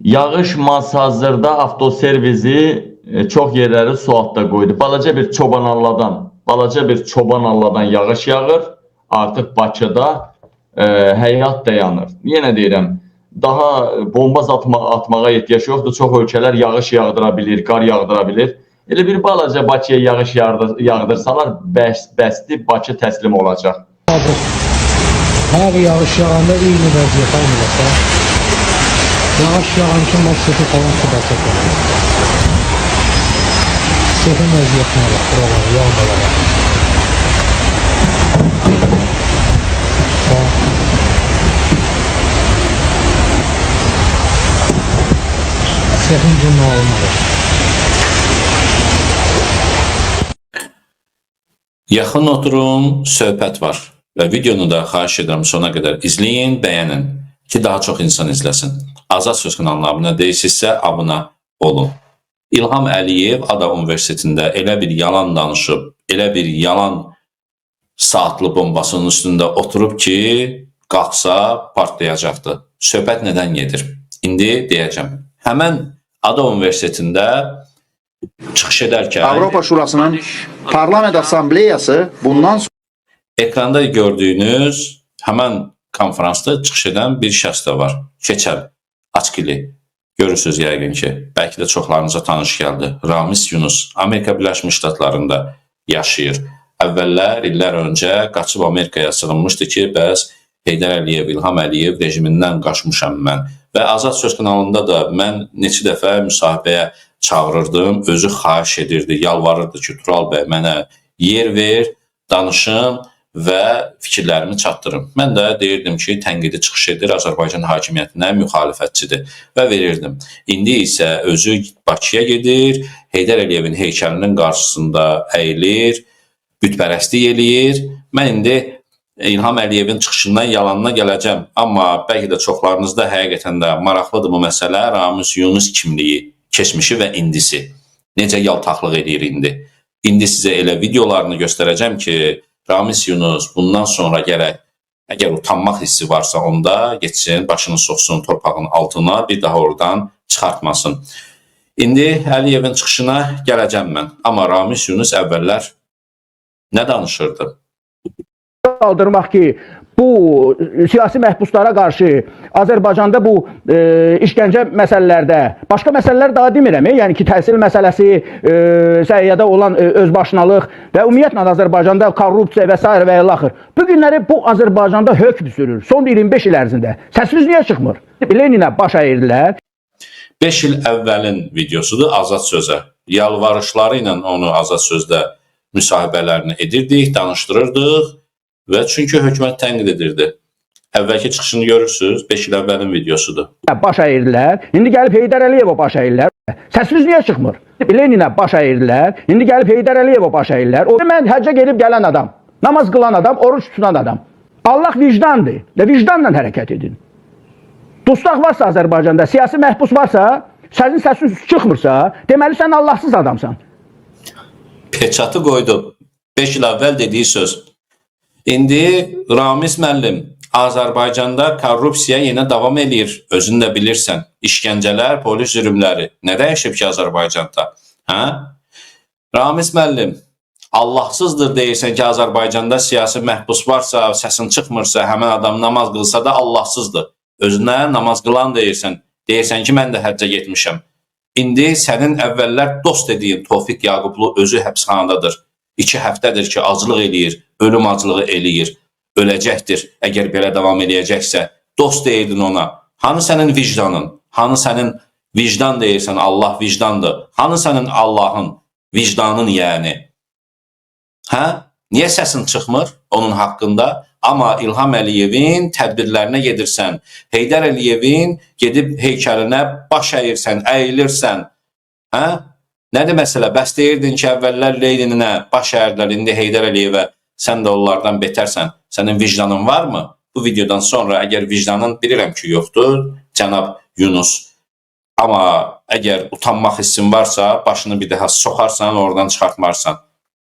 Yağış hazırda avtoservizi çox yerləri su altda qoydu. Balaca bir çoban alladan yağış yağır. Artıq Bakıda həyat dayanır. Yenə deyirəm, daha bombaz atmağa ehtiyac yoxdur. Çox ölkələr yağış yağdıra bilir, qar yağdıra bilir. Elə bir balaca Bakıya yağış yağdırsalar bəsdir, Bakı təslim olacaq. Her yağış yağanda eyni vəziyyət almırsa, yağış yağan için marşrutu falan suda çeker. Sefin vəziyyətinə bak, buralar, yağmalara. Sefin cümle olmalı. Yaxın oturum, söhbət var və videonu da xahiş edirəm sona qədər izləyin, bəyənin ki, daha çox insan izləsin. Azad Söz kanalına abunə deyilsinizsə, abunə olun. İlham Əliyev Ada Universitetində elə bir yalan danışıb, elə bir yalan saatlı bombasının üstündə oturub ki, qalxsa partlayacaqdır. Söhbət nədən gedir? İndi deyəcəm. Həmən Ada Universitetində çıxış edərkən Avropa Şurasının Parlament Asambleyası bundan sonra ekranda gördüyünüz həmən konferansda çıxış edən bir şəxs də var. Keçəl, Açkili. Görürsünüz yəqin ki, bəlkə də çoxlarınıza tanış gəldi. Ramiz Yunus Amerika Birləşmiş Ştatlarında yaşayır. Əvvəllər, illər öncə qaçıb Amerikaya sığınmışdı ki, bəs Heydər Əliyev, İlham Əliyev rejimindən qaçmışam mən. Və Azad Söz kanalında da mən neçə dəfə müsahibəyə çağırırdım, özü xahiş edirdi, yalvarırdı ki, Tural bəy mənə yer ver, danışım və fikirlərimi çatdırım. Mən də deyirdim ki, tənqidi çıxış edir, Azərbaycan hakimiyyətinə müxalifətçidir və verirdim. İndi isə özü Bakıya gedir, Heydər Əliyevin heykəlinin qarşısında əyilir, bütpərəstlik eləyir. Mən indi İlham Əliyevin çıxışından yalanına gələcəm, amma bəlkə də çoxlarınızda həqiqətən də maraqlıdır bu məsələ, Ramiz Yunus kimliyi, keçmişi və indisi. Necə yaltaqlıq edir indi. İndi sizə elə videolarını göstərəcəm ki, Ramiz Yunus bundan sonra gərək, əgər utanmaq hissi varsa onda geçsin, başını soxsun torpağın altına, bir daha oradan çıxartmasın. İndi Əliyevin çıxışına gələcəm mən. Amma Ramiz Yunus əvvəllər nə danışırdı? Kaldırmaq ki, bu siyasi məhbuslara qarşı Azərbaycanda bu işgəncə məsələlərdə, başqa məsələlər daha demirəm, yəni ki, təhsil məsələsi, səhiyyədə olan özbaşınalıq və ümumiyyətlə Azərbaycanda korrupsiya və s. və ilaxır. Bu günləri bu Azərbaycanda hökm sürür. Son 25 il ərzində. Səsiniz niyə çıxmır? Leninə baş əyirdilər. 5 il əvvəlin videosudur Azad Sözə. Yalvarışları ilə onu Azad Sözdə müsahibələrini edirdik, danışdırırdıq. Və çünki hökumət tənqid edirdi. Əvvəlki çıxışını görürsünüz, 5 il əvvəlin videosudur. Baş əyirdilər, indi gəlib Heydər Əliyevə baş əyirlər. Səsiniz niyə çıxmır? Leninə baş əyirdilər, indi gəlib Heydər Əliyevə baş əyirlər. Mən həccə gedib gələn adam, namaz qılan adam, oruç tutan adam. Allah vicdandır və vicdanla hərəkət edin. Dustaq varsa Azərbaycanda, siyasi məhbus varsa, sənin səsin çıxmırsa, deməli sən Allahsız adamsan. Peçatı qoydu. 5 il əvvəl dediyi söz. İndi Ramiz müəllim, Azərbaycanda korrupsiya yenə davam edir, özün də bilirsən. İşgəncələr, polis zülümləri. Nə dəyişib ki Azərbaycanda? Ramiz müəllim, Allahsızdır deyirsən ki, Azərbaycanda siyasi məhbus varsa, səsin çıxmırsa, həmən adam namaz qılsa da Allahsızdır. Özünə namaz qılan deyirsən. Deyirsən ki, mən də həccə getmişəm. İndi sənin əvvəllər dost dediyin Tofiq Yaqublu özü həbsxanadadır. 2 həftədir ki, aclıq eləyir, ölüm aclığı eləyir, öləcəkdir, əgər belə davam eləyəcəksə. Dost deyirdin ona. Hanı sənin vicdanın? Hanı sənin vicdan deyirsən, Allah vicdandır. Hanı sənin Allahın vicdanın yəni? Niyə səsin çıxmır onun haqqında? Amma İlham Əliyevin tədbirlərinə gedirsən, Heydər Əliyevin gedib heykəlinə baş əyirsən, əyilirsən. Nədir məsələ? Bəs deyirdin ki, əvvəllər Leyninə baş əyirdilər, indi Heydər Əliyevə sən də onlardan betərsən. Sənin vicdanın varmı? Bu videodan sonra əgər vicdanın bilirəm ki, yoxdur, cənab Yunus. Amma əgər utanmaq hissin varsa, başını bir daha soxarsan, oradan çıxartmarsan.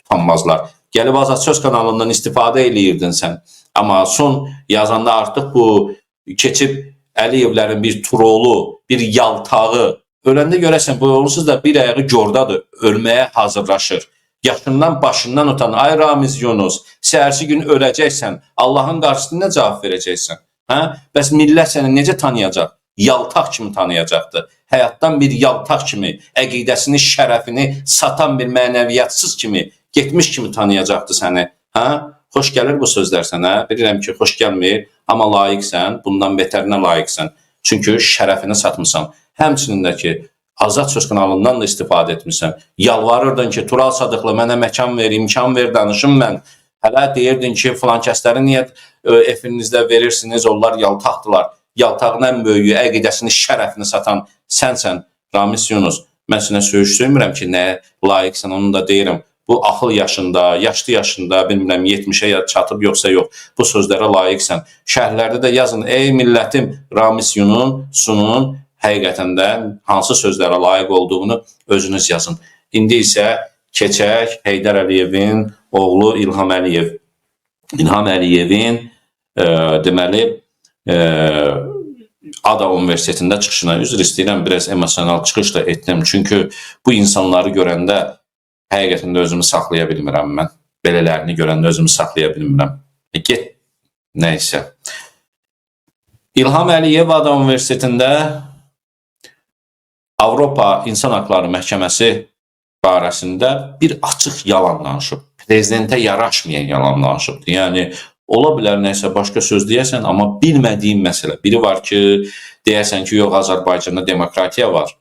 Utanmazlar. Gəlib Azad Söz kanalından istifadə eləyirdin sən. Amma son yazanda artıq bu keçib Əliyevlərin bir trolu, bir yaltağı. Öləndə görəsən, bu olsuz da bir ayağı gordadır, ölməyə hazırlaşır. Yaşından, başından utan, ay Ramiz Yunus, səhərsi gün öləcəksən, Allahın qarşısında nə cavab verəcəksən? Hə? Bəs millət səni necə tanıyacaq? Yaltaq kimi tanıyacaqdır. Həyatdan bir yaltaq kimi, əqidəsini, şərəfini satan bir mənəviyyatsız kimi, getmiş kimi tanıyacaqdır səni. Hə? Xoş gəlir bu sözlər sənə. Bilirəm ki, xoş gəlmir, amma layiqsən, bundan betərinə layiqsən. Çünki şərəfini satmısan. Həmçinin də ki, Azad Söz kanalından da istifadə etmirsən. Yalvarırdın ki, Tural Sadıqlı mənə məkan ver, imkan ver, danışım mən. Hələ deyirdin ki, filan kəsləri niyə efirinizdə verirsiniz, onlar yaltaqdılar. Yaltağın ən böyüyü, əqidəsini, şərəfini satan sənsən, Ramiz Yunus. Mən sənə söyüş söymürəm ki, nəyə layiqsən, onu da deyirəm. Bu axıl yaşında, yaşlı yaşında, bilmirəm 70'ə çatıb yoxsa yox, bu sözlərə layiqsən. Şərhlərdə də yazın, ey millətim, Ramiz Yunusun həqiqətən də hansı sözlərə layiq olduğunu özünüz yazın. İndi isə keçək Heydər Əliyevin oğlu İlham Əliyev. İlham Əliyevin deməli Ada Universitetində çıxışına üzr istəyirəm, biraz emosional çıxış da etdim. Çünki bu insanları görəndə həqiqətən də özümü saxlaya bilmirəm mən. Belələrini görəndə özümü saxlaya bilmirəm. Get, nəysə. İlham Əliyev Ada Universitetində Avropa İnsan Haqları Məhkəməsi barəsində bir açıq yalan danışıb. Prezidentə yaraşmayan yalan danışıbdır. Yəni, ola bilər nəysə başqa söz deyəsən, amma bilmədiyin məsələ. Biri var ki, deyəsən ki, yox, Azərbaycanda demokratiya var.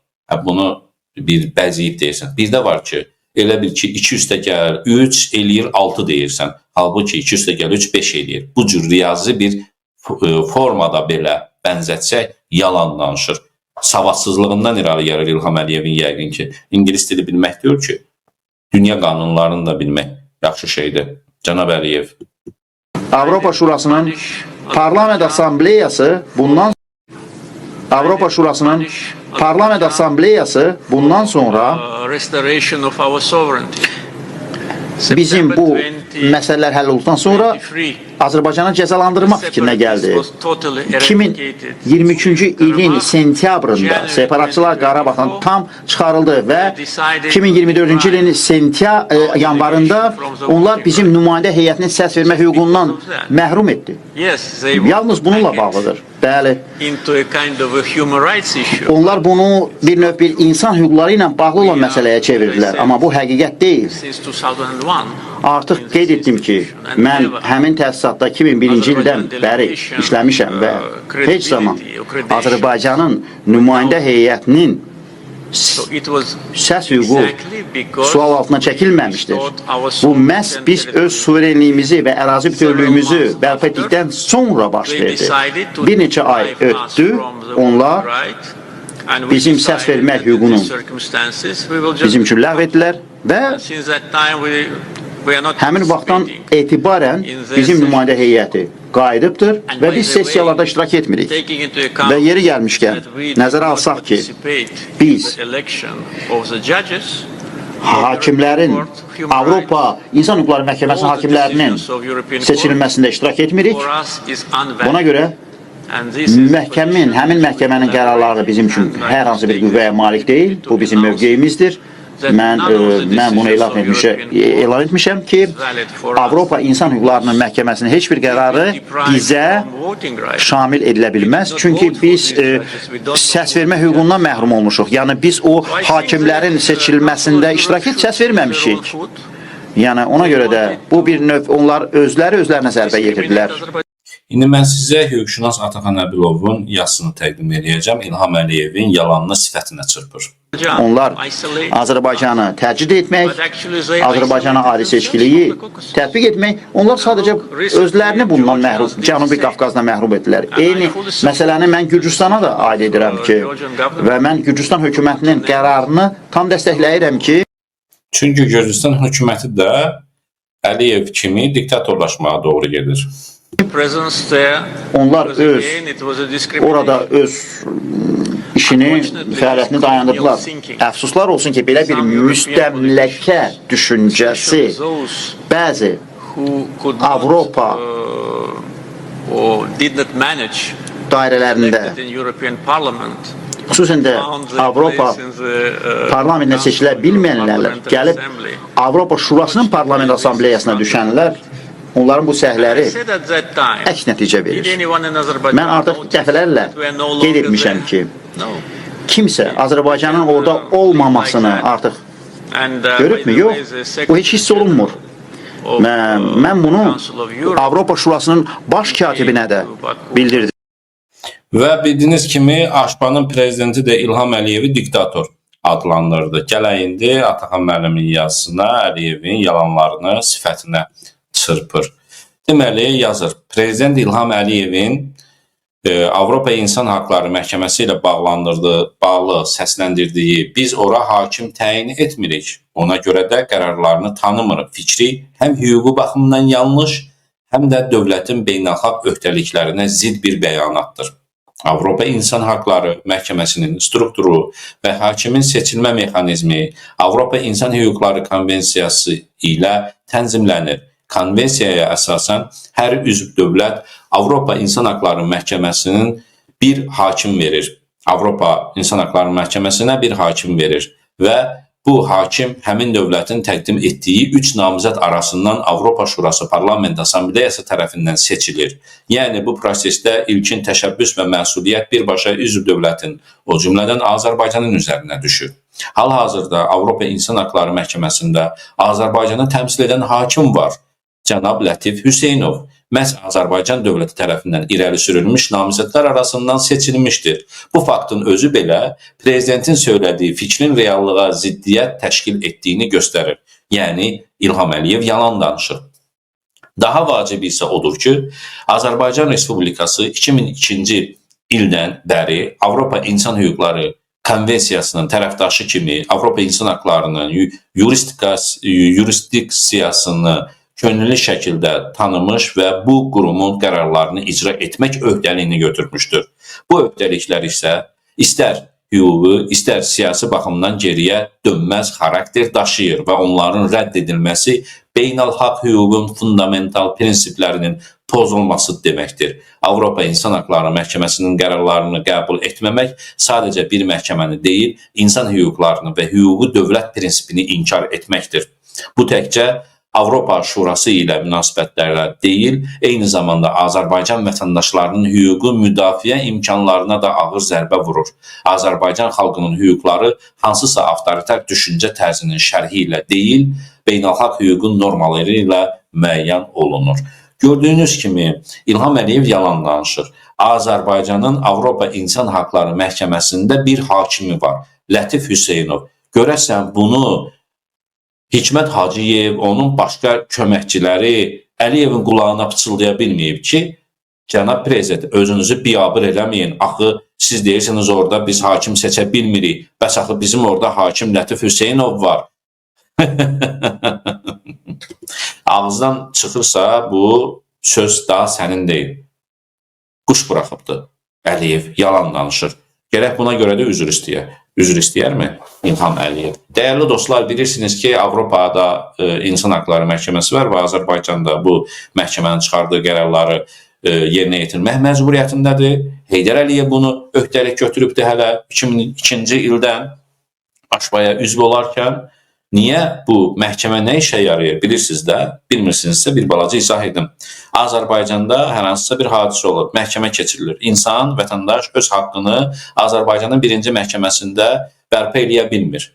Bunu bir bəziyib deyirsən. Bir də var ki, elə bil ki, 2 üstə gəl 3 eləyir 6 deyirsən. Halbuki 2 üstə gəl 3 5 eləyir. Bu cür riyazi bir formada belə bənzətsək yalan danışır. Savadsızlığından irəli gəlir İlham Əliyevin yəqin ki. İngilis dili bilmək deyil ki, dünya qanunlarını da bilmək yaxşı şeydir. Cənab Əliyev. Avropa Şurasının Parlament Asambleyası bundan sonra bizim bu məsələlər həll olduqdan sonra Azərbaycanı cəzalandırmaq fikrinə gəldi. 2023-cü ilin sentyabrında separatçılar Qarabağdan tam çıxarıldı və 2024-cü ilin yanvarında onlar bizim nümayəndə heyətinin səs vermə hüququndan məhrum etdi. Yalnız bununla bağlıdır. Bəli. Onlar bunu bir növ bir insan hüquqları ilə bağlı olan məsələyə çevirdilər. Amma bu həqiqət deyil. Artıq qeyd etdim ki, mən həmin təsisatda 2001-ci ildən bəri işləmişəm və heç zaman Azərbaycanın nümayəndə heyətinin səs hüququ sual altına çəkilməmişdir. Bu məhz biz öz suverenliyimizi və ərazi bütövlüyümüzü bərpa etdikdən sonra baş verdi. Bir neçə ay ötdü, onlar bizim səs vermək hüququnu bizim üçün ləğv etdilər və həmin vaxtdan etibarən bizim nümayəndə heyəti qayıdıbdır və biz sessiyalarda iştirak etmirik. Və yeri gəlmişkən, nəzərə alsaq ki, biz hakimlərin, Avropa İnsan Hüquqları Məhkəməsinin hakimlərinin seçilməsində iştirak etmirik. Buna görə həmin məhkəmənin qərarları bizim üçün hər hansı bir qüvvəyə malik deyil. Bu bizim mövqeyimizdir. Mən bunu elan etmişəm ki, Avropa İnsan Hüquqlarının Məhkəməsinin heç bir qərarı bizə şamil edilə bilməz. Çünki biz səs vermə hüququndan məhrum olmuşuq. Yəni, biz o hakimlərin seçilməsində iştirak et, səs verməmişik. Yəni, ona görə də bu bir növ onlar özlərinə zərbə yetirdilər. İndi mən sizə hüquqşünas Ataxan Əbilovun yazısını təqdim edəcəm. İlham Əliyevin yalanını sifətinə çırpır. Onlar Azərbaycanı təcrid etmək, Azərbaycana aid seçkiliyi tətbiq etmək, onlar sadəcə özlərini bundan məhrum, Cənubi Qafqazdan məhrum etdilər. Eyni məsələni mən Gürcüstana da aid edirəm ki, və mən Gürcüstan hökumətinin qərarını tam dəstəkləyirəm ki, çünki Gürcüstan hökuməti də Əliyev kimi diktatorlaşmağa doğru gedir. Onlar orada öz işini, fəaliyyətini dayandırdılar. Əfsuslar olsun ki, belə bir müstəmləkə düşüncəsi bəzi Avropa dairələrində, xüsusən də Avropa parlamentində seçilə bilməyənlər gəlib Avropa Şurasının parlament assambleyasına düşənlər, onların bu səhvləri əks nəticə verir. Mən artıq dəfələrlə qeyd etmişəm ki, kimsə Azərbaycanın orada olmamasını artıq görübmü? Yox, bu heç hiss olunmur. Mən bunu Avropa Şurasının baş katibinə də bildirdim. Və bildiyiniz kimi Aşpanın prezidenti də İlham Əliyevi diktator adlandırdı. Gələk indi Ataxan müəllimin yazısına Əliyevin yalanlarını sifətinə çırpır. Deməli yazır, Prezident İlham Əliyevin Avropa İnsan Haqları Məhkəməsi ilə bağlı səsləndirdiyi "Biz ora hakim təyin etmirik, ona görə də qərarlarını tanımırıq" fikri həm hüquqi baxımdan yanlış, həm də dövlətin beynəlxalq öhdəliklərinə zidd bir bəyanatdır. Avropa İnsan Haqları Məhkəməsinin strukturu və hakimin seçilmə mexanizmi Avropa İnsan Hüquqları Konvensiyası ilə tənzimlənir. Konvensiyaya əsasən hər üzv dövlət Avropa İnsan Haqları Məhkəməsinin bir hakim verir. Avropa İnsan Haqları Məhkəməsinə bir hakim verir və bu hakim həmin dövlətin təqdim etdiyi 3 namizəd arasından Avropa Şurası Parlament Assambleyası tərəfindən seçilir. Yəni bu prosesdə ilkin təşəbbüs və məsuliyyət birbaşa üzv dövlətin, o cümlədən Azərbaycanın üzərinə düşür. Hal-hazırda Avropa İnsan Haqları Məhkəməsində Azərbaycanı təmsil edən hakim var. Cənab Lətif Hüseynov məhz Azərbaycan dövləti tərəfindən irəli sürülmüş namizədlər arasından seçilmişdir. Bu faktın özü belə prezidentin söylədiyi fikrin reallığa ziddiyyət təşkil etdiyini göstərir. Yəni İlham Əliyev yalan danışır. Daha vacibi isə odur ki, Azərbaycan Respublikası 2002-ci ildən bəri Avropa İnsan Hüquqları Konvensiyasının tərəfdaşı kimi Avropa İnsan Haqlarının yurisdiksiyasını könüllü şəkildə tanımış və bu qurumun qərarlarını icra etmək öhdəliyini götürmüşdür. Bu öhdəliklər isə istər hüquqi, istər siyasi baxımdan geriyə dönməz xarakter daşıyır və onların rədd edilməsi beynəlxalq hüququn fundamental prinsiplərinin pozulması deməkdir. Avropa İnsan Haqları Məhkəməsinin qərarlarını qəbul etməmək sadəcə bir məhkəməni deyil, insan hüquqlarını və hüquqi dövlət prinsipini inkar etməkdir. Bu təkcə Avropa Şurası ilə münasibətlərlə deyil, eyni zamanda Azərbaycan vətəndaşlarının hüquqi müdafiə imkanlarına da ağır zərbə vurur. Azərbaycan xalqının hüquqları hansısa avtoritar düşüncə tərzinin şərhi ilə deyil, beynəlxalq hüququn normalları ilə müəyyən olunur. Gördüyünüz kimi İlham Əliyev yalan danışır. Azərbaycanın Avropa İnsan Haqları Məhkəməsində bir hakimi var, Lətif Hüseynov. Görəsən bunu Hikmət Hacıyev, onun başqa köməkçiləri Əliyevin qulağına pıçıldaya bilməyib ki, cənab prezident, özünüzü biabır eləməyin. Axı, siz deyirsiniz orada biz hakim seçə bilmirik. Bəs axı bizim orada hakim Lətif Hüseynov var. Ağızdan çıxırsa bu söz daha sənin deyil. Quş buraxıbdır. Əliyev yalan danışır. Gərək buna görə də üzr istəyər. Üzr istəyərmi İlham Əliyev? Dəyərli dostlar, bilirsiniz ki, Avropada İnsan Haqları Məhkəməsi var və Azərbaycanda bu məhkəmənin çıxardığı qərarları yerinə yetirmək məcburiyyətindədir. Heydər Əliyev bunu öhdəlik götürübdür hələ 2002-ci ildən Aşpaya üzv olarkən. Niyə bu məhkəmə nə işə yarayır bilirsiniz də? Bilmirsinizsə bir balaca izah edin. Azərbaycanda hər hansısa bir hadisə olur, məhkəmə keçirilir. İnsan, vətəndaş öz haqqını Azərbaycanın birinci məhkəməsində bərpa eləyə bilmir.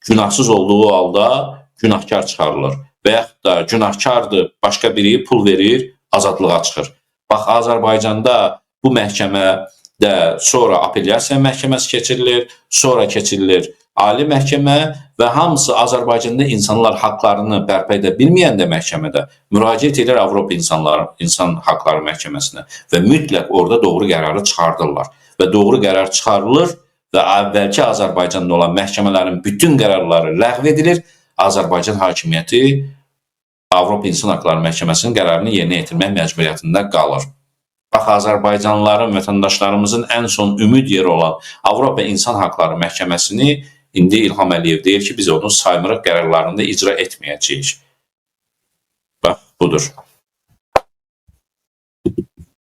Günahsız olduğu halda günahkar çıxarılır və yaxud da günahkardır, başqa biri pul verir, azadlığa çıxır. Bax, Azərbaycanda bu məhkəmədə sonra apellyasiya məhkəməsi keçirilir, sonra keçirilir Ali məhkəmə və hamısı Azərbaycanda insanlar haqlarını bərpa edə bilməyəndə məhkəmədə müraciət edir Avropa İnsan Haqları Məhkəməsinə və mütləq orada doğru qərarı çıxardırlar. Və doğru qərar çıxarılır və əvvəlki Azərbaycanda olan məhkəmələrin bütün qərarları ləğv edilir. Azərbaycan hakimiyyəti Avropa İnsan Haqları Məhkəməsinin qərarını yerinə yetirmək məcburiyyətində qalır. Bax, Azərbaycanlıların, vətəndaşlarımızın ən son ümid yeri olan Avropa İnsan Haqları Məhkəməsini İndi İlham Əliyev deyir ki, biz onu saymırıq qərarlarında icra etməyəcəyik. Bax, budur.